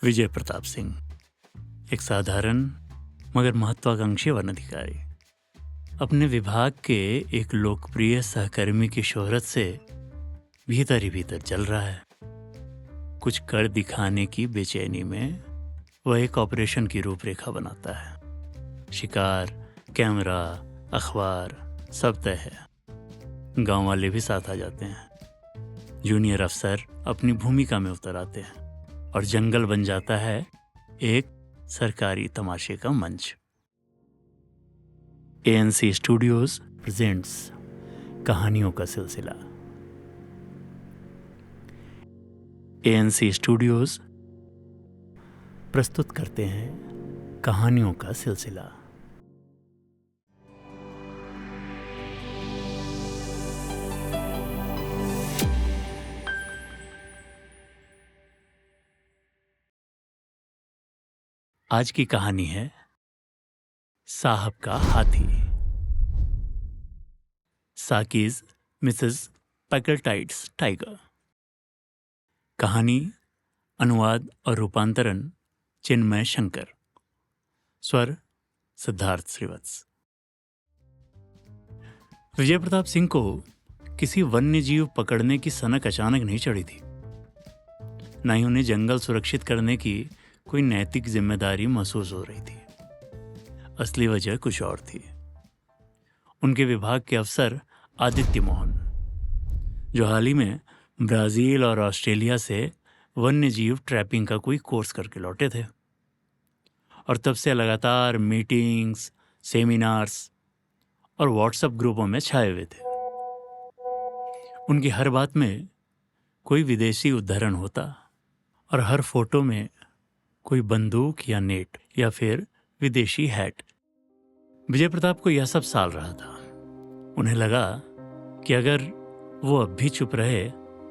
विजय प्रताप सिंह एक साधारण मगर महत्वाकांक्षी वन अधिकारी अपने विभाग के एक लोकप्रिय सहकर्मी की शोहरत से भीतर ही भीतर जल रहा है। कुछ कर दिखाने की बेचैनी में वह एक ऑपरेशन की रूपरेखा बनाता है। शिकार, कैमरा, अखबार सब तय है। गांव वाले भी साथ आ जाते हैं। जूनियर अफसर अपनी भूमिका में उतर आते हैं और जंगल बन जाता है एक सरकारी तमाशे का मंच। एएनसी स्टूडियोज प्रेजेंट्स कहानियों का सिलसिला। एएनसी स्टूडियोज प्रस्तुत करते हैं कहानियों का सिलसिला। आज की कहानी है साहब का हाथी। साकीज मिसेस पैकलटाइट्स टाइगर। कहानी अनुवाद और रूपांतरण चिन्मय शंकर। स्वर सिद्धार्थ श्रीवत्स। विजय प्रताप सिंह को किसी वन्य जीव पकड़ने की सनक अचानक नहीं चढ़ी थी। न ही उन्हें जंगल सुरक्षित करने की कोई नैतिक जिम्मेदारी महसूस हो रही थी। असली वजह कुछ और थी। उनके विभाग के अफसर आदित्य मोहन, जो हाल ही में ब्राजील और ऑस्ट्रेलिया से वन्य जीव ट्रैपिंग का कोई कोर्स करके लौटे थे और तब से लगातार मीटिंग्स, सेमिनार्स और व्हाट्सएप ग्रुपों में छाए हुए थे। उनकी हर बात में कोई विदेशी उद्धरण होता और हर फोटो में कोई बंदूक या नेट या फिर विदेशी हैट। विजय प्रताप को यह सब साल रहा था। उन्हें लगा कि अगर वो अब भी चुप रहे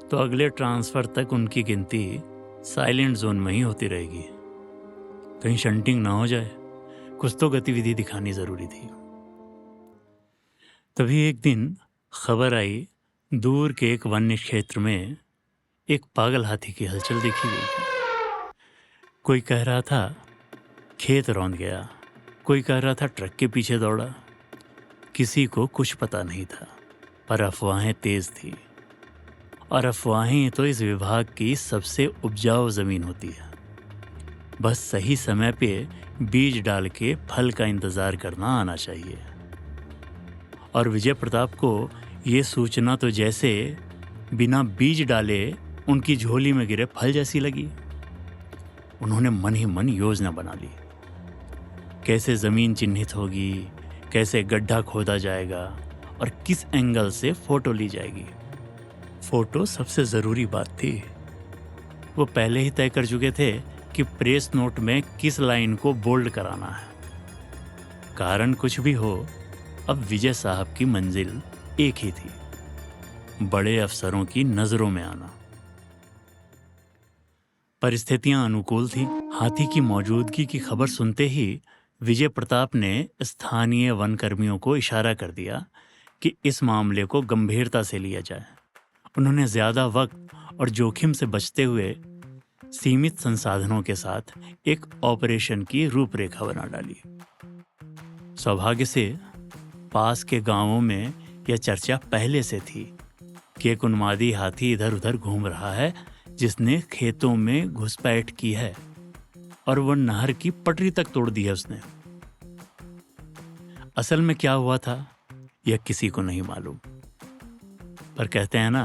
तो अगले ट्रांसफर तक उनकी गिनती साइलेंट जोन में ही होती रहेगी। कहीं शंटिंग ना हो जाए, कुछ तो गतिविधि दिखानी जरूरी थी। तभी एक दिन खबर आई, दूर के एक वन्य क्षेत्र में एक पागल हाथी की हलचल देखी गई। कोई कह रहा था खेत रौंद गया, कोई कह रहा था ट्रक के पीछे दौड़ा। किसी को कुछ पता नहीं था, पर अफवाहें तेज थी। और अफवाहें तो इस विभाग की सबसे उपजाऊ जमीन होती है। बस सही समय पे बीज डाल के फल का इंतजार करना आना चाहिए। और विजय प्रताप को ये सूचना तो जैसे बिना बीज डाले उनकी झोली में गिरे फल जैसी लगी। उन्होंने मन ही मन योजना बना ली। कैसे जमीन चिन्हित होगी, कैसे गड्ढा खोदा जाएगा और किस एंगल से फोटो ली जाएगी। फोटो सबसे जरूरी बात थी। वो पहले ही तय कर चुके थे कि प्रेस नोट में किस लाइन को बोल्ड कराना है। कारण कुछ भी हो, अब विजय साहब की मंजिल एक ही थी, बड़े अफसरों की नजरों में आना। परिस्थितियां अनुकूल थी। हाथी की मौजूदगी की खबर सुनते ही विजय प्रताप ने स्थानीय वन कर्मियों को इशारा कर दिया कि इस मामले को गंभीरता से लिया जाए। उन्होंने ज्यादा वक्त और जोखिम से बचते हुए सीमित संसाधनों के साथ एक ऑपरेशन की रूपरेखा बना डाली। सौभाग्य से पास के गांवों में यह चर्चा पहले से थी कि एक उन्मादी हाथी इधर उधर घूम रहा है, जिसने खेतों में घुसपैठ की है और वह नहर की पटरी तक तोड़ दी है उसने। असल में क्या हुआ था यह किसी को नहीं मालूम, पर कहते हैं ना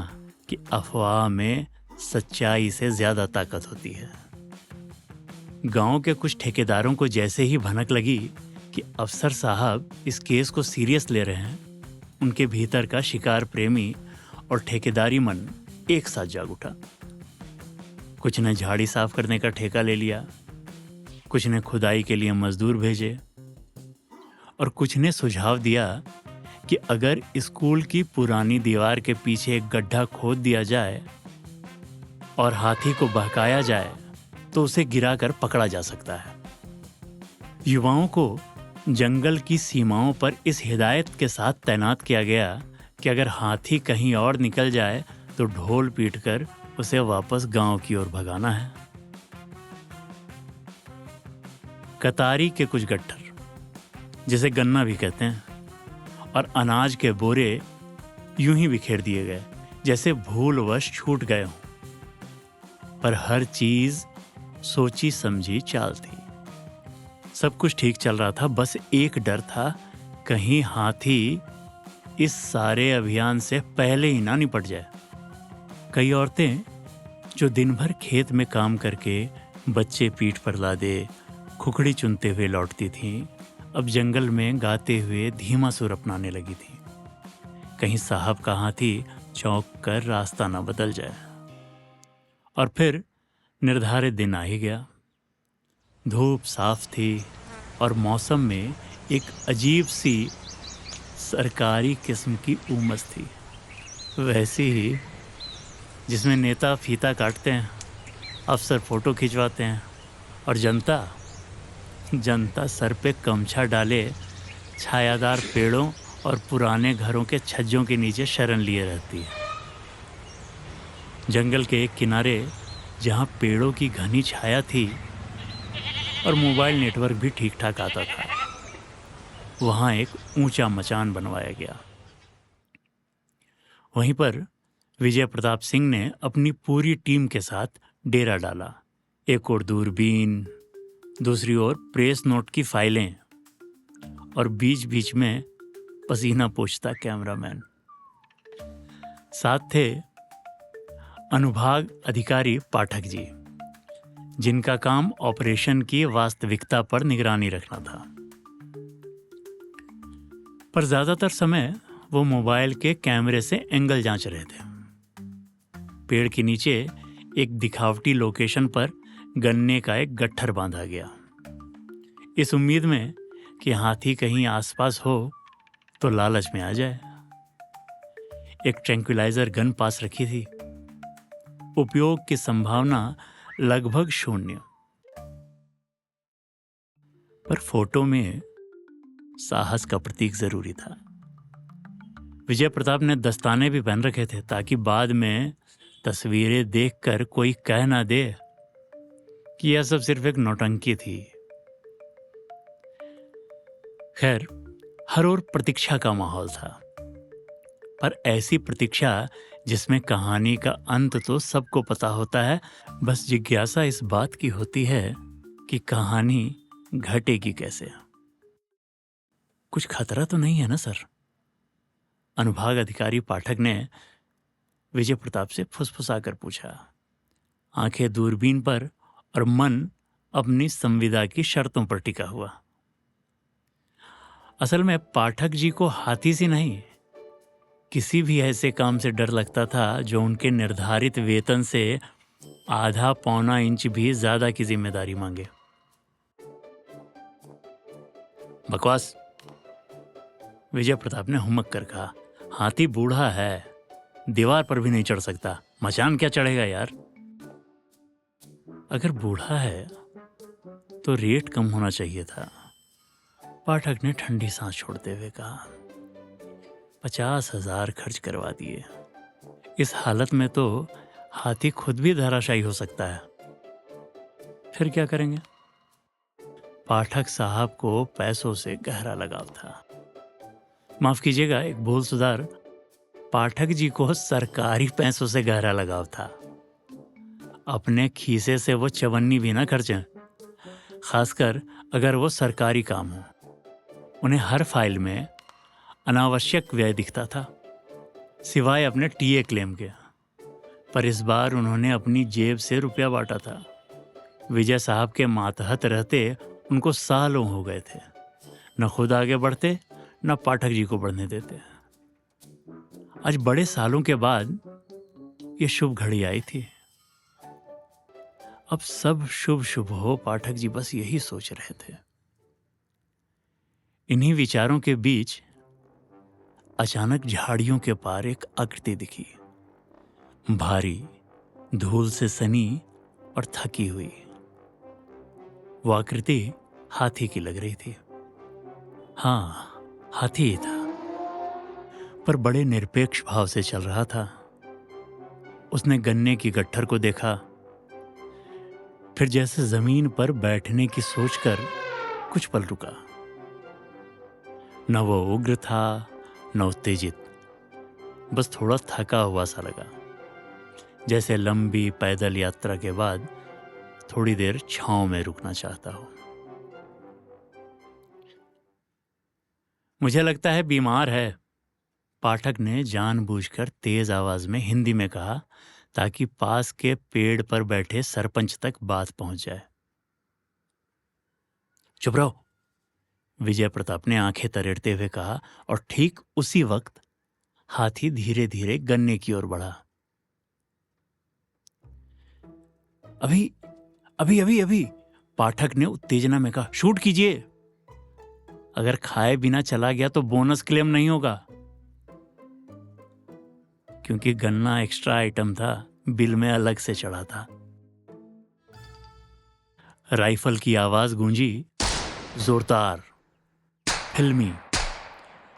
कि अफवाह में सच्चाई से ज्यादा ताकत होती है। गांव के कुछ ठेकेदारों को जैसे ही भनक लगी कि अफसर साहब इस केस को सीरियस ले रहे हैं, उनके भीतर का शिकार प्रेमी और ठेकेदारी मन एक साथ जाग उठा। कुछ ने झाड़ी साफ करने का ठेका ले लिया, कुछ ने खुदाई के लिए मजदूर भेजे और कुछ ने सुझाव दिया कि अगर स्कूल की पुरानी दीवार के पीछे एक गड्ढा खोद दिया जाए और हाथी को बहकाया जाए तो उसे गिराकर पकड़ा जा सकता है। युवाओं को जंगल की सीमाओं पर इस हिदायत के साथ तैनात किया गया कि अगर हाथी कहीं और निकल जाए तो ढोल पीटकर उसे वापस गांव की ओर भगाना है। कतारी के कुछ गट्ठर, जिसे गन्ना भी कहते हैं, और अनाज के बोरे यूं ही बिखेर दिए गए जैसे भूलवश छूट गए हों। पर हर चीज सोची समझी चाल थी। सब कुछ ठीक चल रहा था, बस एक डर था, कहीं हाथी इस सारे अभियान से पहले ही ना निपट जाए। कई औरतें जो दिन भर खेत में काम करके बच्चे पीठ पर लादे खुखड़ी चुनते हुए लौटती थीं, अब जंगल में गाते हुए धीमा सुर अपनाने लगी थीं। कहीं साहब का हाथी चौंक कर रास्ता न बदल जाए। और फिर निर्धारित दिन आ ही गया। धूप साफ थी और मौसम में एक अजीब सी सरकारी किस्म की उमस थी, वैसी ही जिसमें नेता फीता काटते हैं, अफसर फोटो खिंचवाते हैं और जनता सर पे गमछा डाले छायादार पेड़ों और पुराने घरों के छज्जों के नीचे शरण लिए रहती है। जंगल के एक किनारे जहाँ पेड़ों की घनी छाया थी और मोबाइल नेटवर्क भी ठीक ठाक आता था, वहाँ एक ऊंचा मचान बनवाया गया। वहीं पर विजय प्रताप सिंह ने अपनी पूरी टीम के साथ डेरा डाला। एक और दूरबीन, दूसरी ओर प्रेस नोट की फाइलें और बीच बीच में पसीना पोंछता कैमरामैन। साथ थे अनुभाग अधिकारी पाठक जी, जिनका काम ऑपरेशन की वास्तविकता पर निगरानी रखना था। पर ज्यादातर समय वो मोबाइल के कैमरे से एंगल जांच रहे थे। पेड़ के नीचे एक दिखावटी लोकेशन पर गन्ने का एक गट्ठर बांधा गया, इस उम्मीद में कि हाथी कहीं आसपास हो तो लालच में आ जाए। एक ट्रैंक्विलाइजर गन पास रखी थी, उपयोग की संभावना लगभग शून्य। पर फोटो में साहस का प्रतीक जरूरी था। विजय प्रताप ने दस्ताने भी पहन रखे थे ताकि बाद में तस्वीरें देखकर कोई कह ना दे कि यह सब सिर्फ एक नौटंकी थी। खैर, हर ओर प्रतीक्षा का माहौल था, पर ऐसी प्रतीक्षा जिसमें कहानी का अंत तो सबको पता होता है, बस जिज्ञासा इस बात की होती है कि कहानी घटेगी कैसे। कुछ खतरा तो नहीं है ना सर? अनुभाग अधिकारी पाठक ने विजय प्रताप से फुसफुसाकर पूछा, आंखें दूरबीन पर और मन अपनी संविदा की शर्तों पर टिका हुआ। असल में पाठक जी को हाथी से नहीं, किसी भी ऐसे काम से डर लगता था जो उनके निर्धारित वेतन से आधा पौना इंच भी ज्यादा की जिम्मेदारी मांगे। बकवास, विजय प्रताप ने हुमक कर कहा। हाथी बूढ़ा है, दीवार पर भी नहीं चढ़ सकता, मचान क्या चढ़ेगा यार। अगर बूढ़ा है तो रेट कम होना चाहिए था, पाठक ने ठंडी सांस छोड़ते हुए कहा। 50,000 खर्च करवा दिए। इस हालत में तो हाथी खुद भी धराशायी हो सकता है। फिर क्या करेंगे? पाठक साहब को पैसों से गहरा लगाव था। माफ कीजिएगा, एक भूल सुधार, पाठक जी को सरकारी पैसों से गहरा लगाव था। अपने खीसे से वो चवन्नी भी ना खर्चें, खासकर अगर वो सरकारी काम हो। उन्हें हर फाइल में अनावश्यक व्यय दिखता था, सिवाय अपने टीए क्लेम के। पर इस बार उन्होंने अपनी जेब से रुपया बांटा था। विजय साहब के मातहत रहते उनको सालों हो गए थे, न खुद आगे बढ़ते न पाठक जी को बढ़ने देते। आज बड़े सालों के बाद ये शुभ घड़ी आई थी। अब सब शुभ शुभ हो, पाठक जी बस यही सोच रहे थे। इन्हीं विचारों के बीच अचानक झाड़ियों के पार एक आकृति दिखी, भारी, धूल से सनी और थकी हुई। वो आकृति हाथी की लग रही थी। हाँ, हाथी ही था, पर बड़े निरपेक्ष भाव से चल रहा था। उसने गन्ने की गट्ठर को देखा, फिर जैसे जमीन पर बैठने की सोचकर कुछ पल रुका। न वो उग्र था न उत्तेजित, बस थोड़ा थका हुआ सा लगा, जैसे लंबी पैदल यात्रा के बाद थोड़ी देर छांव में रुकना चाहता हो। मुझे लगता है बीमार है, पाठक ने जानबूझकर तेज आवाज में हिंदी में कहा, ताकि पास के पेड़ पर बैठे सरपंच तक बात पहुंच जाए। चुप रहो, विजय प्रताप ने आंखें तरेड़ते हुए कहा, और ठीक उसी वक्त हाथी धीरे धीरे गन्ने की ओर बढ़ा। अभी अभी अभी अभी, पाठक ने उत्तेजना में कहा, शूट कीजिए। अगर खाए बिना चला गया तो बोनस क्लेम नहीं होगा। क्योंकि गन्ना एक्स्ट्रा आइटम था, बिल में अलग से चढ़ा था। राइफल की आवाज गूंजी, जोरदार, फिल्मी।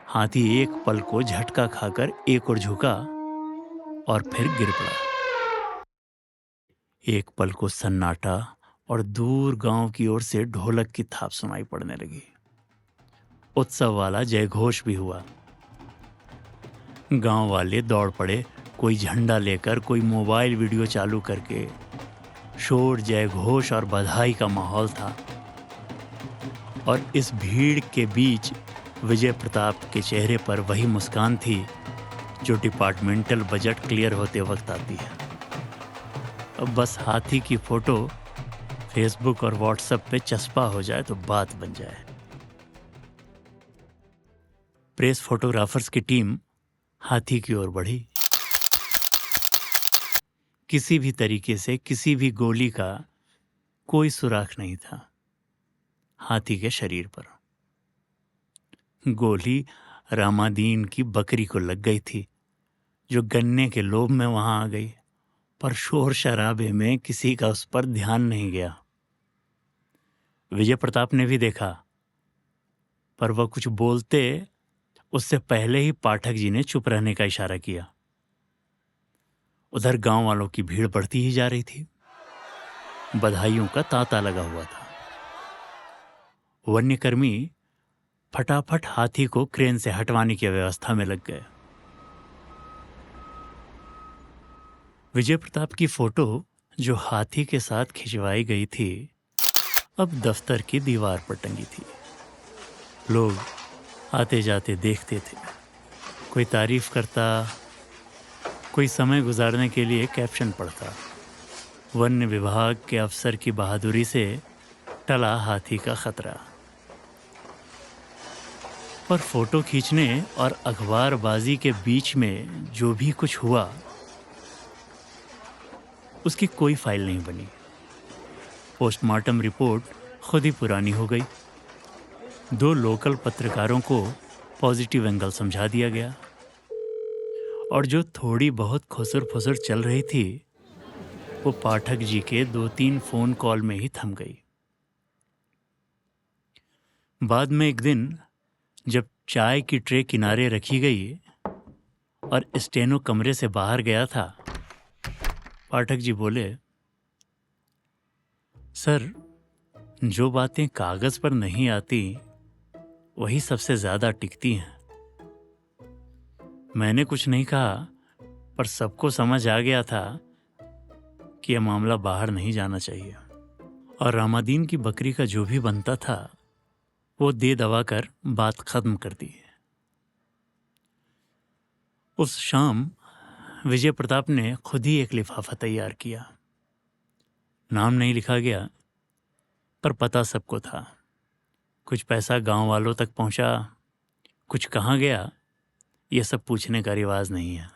हाथी एक पल को झटका खाकर एक और झुका और फिर गिर पड़ा। एक पल को सन्नाटा और दूर गांव की ओर से ढोलक की थाप सुनाई पड़ने लगी। उत्सव वाला जयघोष भी हुआ। गांव वाले दौड़ पड़े, कोई झंडा लेकर, कोई मोबाइल वीडियो चालू करके। शोर, जयघोष और बधाई का माहौल था। और इस भीड़ के बीच विजय प्रताप के चेहरे पर वही मुस्कान थी जो डिपार्टमेंटल बजट क्लियर होते वक्त आती है। अब बस हाथी की फोटो फेसबुक और व्हाट्सएप पे चस्पा हो जाए तो बात बन जाए। प्रेस फोटोग्राफर्स की टीम हाथी की ओर बढ़ी। किसी भी तरीके से किसी भी गोली का कोई सुराख नहीं था हाथी के शरीर पर। गोली रामादीन की बकरी को लग गई थी, जो गन्ने के लोभ में वहां आ गई, पर शोर शराबे में किसी का उस पर ध्यान नहीं गया। विजय प्रताप ने भी देखा, पर वह कुछ बोलते उससे पहले ही पाठक जी ने चुप रहने का इशारा किया। उधर गांव वालों की भीड़ बढ़ती ही जा रही थी। बधाइयों का तांता लगा हुआ था। वन्यकर्मी फटाफट हाथी को क्रेन से हटवाने की व्यवस्था में लग गए। विजय प्रताप की फोटो जो हाथी के साथ खिंचवाई गई थी, अब दफ्तर की दीवार पर टंगी थी। लोग आते जाते देखते थे। कोई तारीफ करता, कोई समय गुजारने के लिए कैप्शन पढ़ता। वन्य विभाग के अफसर की बहादुरी से टला हाथी का खतरा। पर फोटो खींचने और अखबारबाजी के बीच में जो भी कुछ हुआ, उसकी कोई फाइल नहीं बनी। पोस्टमार्टम रिपोर्ट खुद ही पुरानी हो गई। 2 लोकल पत्रकारों को पॉजिटिव एंगल समझा दिया गया, और जो थोड़ी बहुत खुसर फुसर चल रही थी, वो पाठक जी के 2-3 फोन कॉल में ही थम गई। बाद में एक दिन जब चाय की ट्रे किनारे रखी गई और स्टेनो कमरे से बाहर गया था, पाठक जी बोले, सर, जो बातें कागज पर नहीं आती वही सबसे ज्यादा टिकती हैं। मैंने कुछ नहीं कहा, पर सबको समझ आ गया था कि यह मामला बाहर नहीं जाना चाहिए। और रामादीन की बकरी का जो भी बनता था वो दे दवा कर बात खत्म कर दी। उस शाम विजय प्रताप ने खुद ही एक लिफाफा तैयार किया। नाम नहीं लिखा गया, पर पता सबको था। कुछ पैसा गांव वालों तक पहुंचा, कुछ कहाँ गया, ये सब पूछने का रिवाज नहीं है।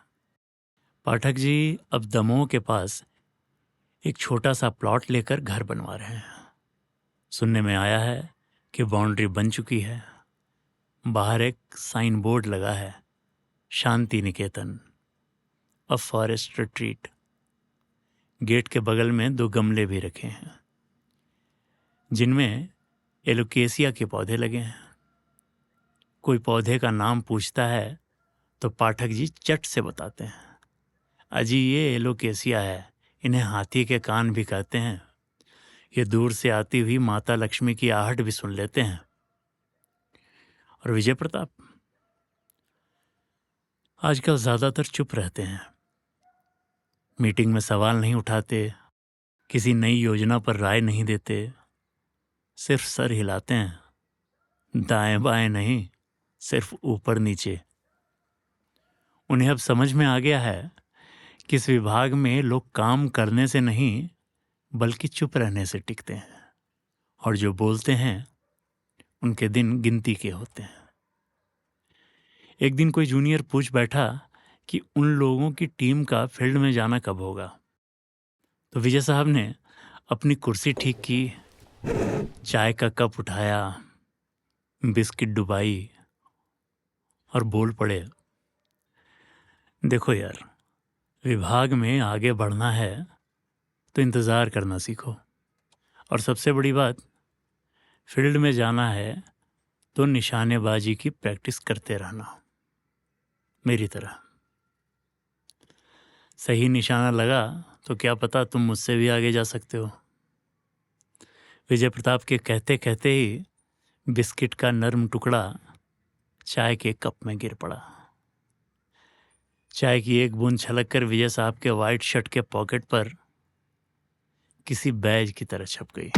पाठक जी अब दमोह के पास एक छोटा सा प्लॉट लेकर घर बनवा रहे हैं। सुनने में आया है कि बाउंड्री बन चुकी है। बाहर एक साइन बोर्ड लगा है, Shanti Niketan, a forest retreat. Gate के बगल में 2 गमले भी रखे हैं, जिनमें एलोकेसिया के पौधे लगे हैं। कोई पौधे का नाम पूछता है तो पाठक जी चट से बताते हैं, अजी ये एलोकेसिया है, इन्हें हाथी के कान भी कहते हैं। ये दूर से आती हुई माता लक्ष्मी की आहट भी सुन लेते हैं। और विजय प्रताप आजकल ज्यादातर चुप रहते हैं, मीटिंग में सवाल नहीं उठाते, किसी नई योजना पर राय नहीं देते, सिर्फ सर हिलाते हैं, दाएं बाएं नहीं, सिर्फ ऊपर नीचे। उन्हें अब समझ में आ गया है कि इस विभाग में लोग काम करने से नहीं बल्कि चुप रहने से टिकते हैं, और जो बोलते हैं उनके दिन गिनती के होते हैं। एक दिन कोई जूनियर पूछ बैठा कि उन लोगों की टीम का फील्ड में जाना कब होगा। तो विजय साहब ने अपनी कुर्सी ठीक की, चाय का कप उठाया, बिस्किट डुबाई और बोल पड़े, देखो यार, विभाग में आगे बढ़ना है तो इंतज़ार करना सीखो, और सबसे बड़ी बात, फील्ड में जाना है तो निशानेबाजी की प्रैक्टिस करते रहना, मेरी तरह। सही निशाना लगा तो क्या पता तुम मुझसे भी आगे जा सकते हो। विजय प्रताप के कहते कहते ही बिस्किट का नर्म टुकड़ा चाय के कप में गिर पड़ा। चाय की एक बूंद छलक कर विजय साहब के वाइट शर्ट के पॉकेट पर किसी बैज की तरह छप गई।